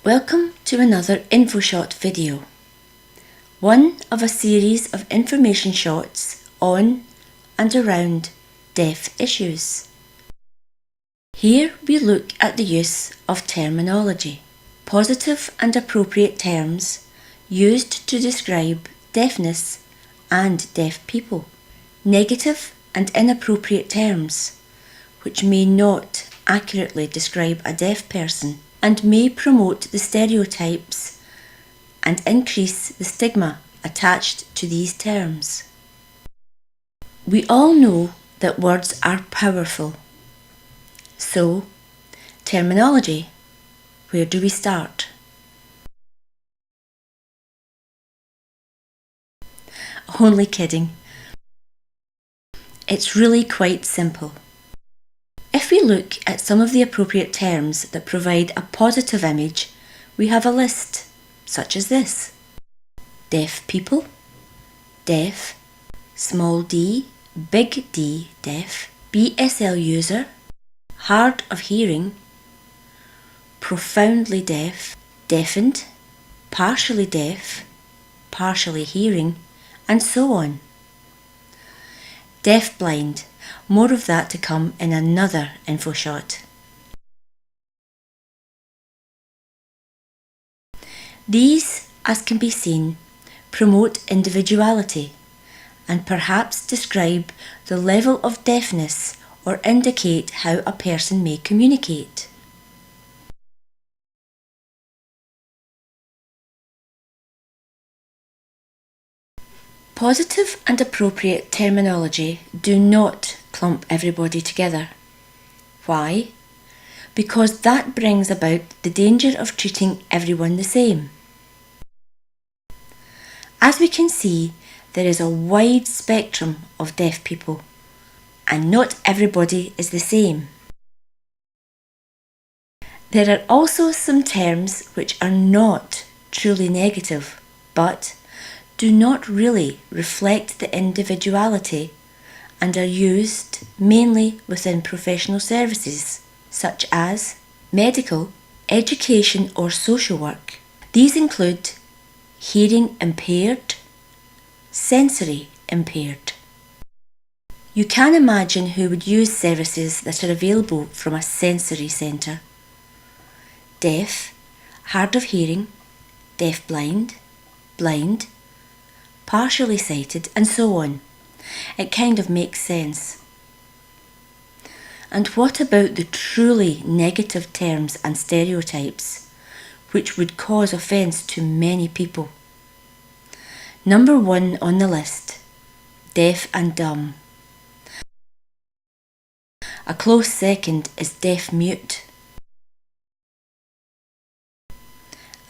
Welcome to another InfoShot video, one of a series of information shots on and around deaf issues. Here we look at the use of terminology, positive and appropriate terms used to describe deafness and deaf people, negative and inappropriate terms which may not accurately describe a deaf person and may promote the stereotypes and increase the stigma attached to these terms. We all know that words are powerful. So, terminology, where do we start? Only kidding. It's really quite simple. If we look at some of the appropriate terms that provide a positive image, we have a list, such as this: deaf people, deaf, small d, big D deaf, BSL user, hard of hearing, profoundly deaf, deafened, partially deaf, partially hearing, and so on. Deaf-blind. More of that to come in another InfoShot. These, as can be seen, promote individuality and perhaps describe the level of deafness or indicate how a person may communicate. Positive and appropriate terminology do not clump everybody together. Why? Because that brings about the danger of treating everyone the same. As we can see, there is a wide spectrum of deaf people, and not everybody is the same. There are also some terms which are not truly negative, but do not really reflect the individuality and are used mainly within professional services such as medical, education or social work. These include hearing impaired, sensory impaired. You can imagine who would use services that are available from a sensory centre: deaf, hard of hearing, deaf-blind, blind, partially sighted, and so on. It kind of makes sense. And what about the truly negative terms and stereotypes, which would cause offence to many people? Number 1 on the list: deaf and dumb. A close second is deaf-mute.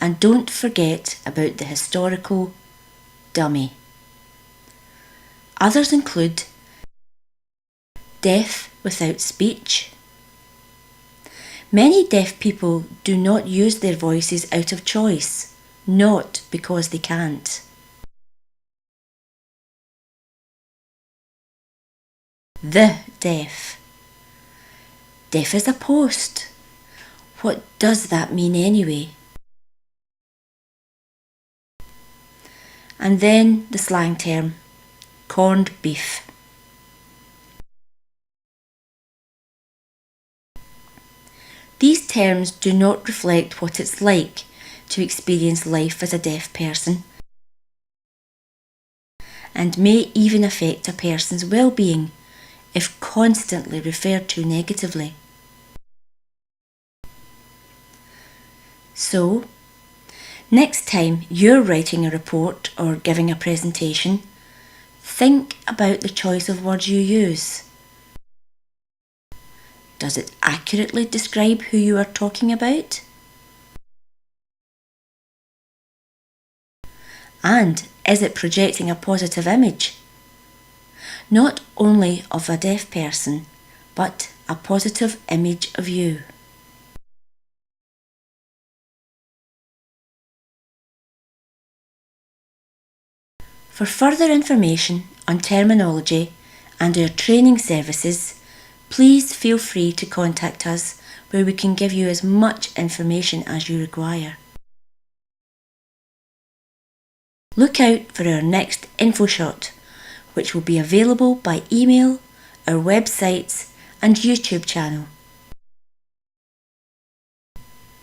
And don't forget about the historical dummy. Others include deaf without speech. Many deaf people do not use their voices out of choice, not because they can't. The deaf. Deaf as a post. What does that mean anyway? And then the slang term, corned beef. These terms do not reflect what it's like to experience life as a deaf person, and may even affect a person's well-being if constantly referred to negatively. So, next time you're writing a report or giving a presentation, think about the choice of words you use. Does it accurately describe who you are talking about? And is it projecting a positive image? Not only of a deaf person, but a positive image of you. For further information on terminology and our training services, please feel free to contact us, where we can give you as much information as you require. Look out for our next InfoShot, which will be available by email, our websites and YouTube channel.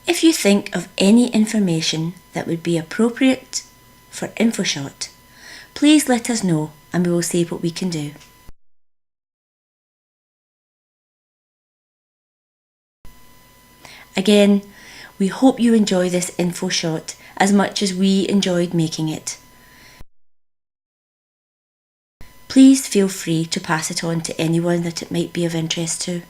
If you think of any information that would be appropriate for InfoShot, please let us know and we will see what we can do. Again, we hope you enjoy this InfoShot as much as we enjoyed making it. Please feel free to pass it on to anyone that it might be of interest to.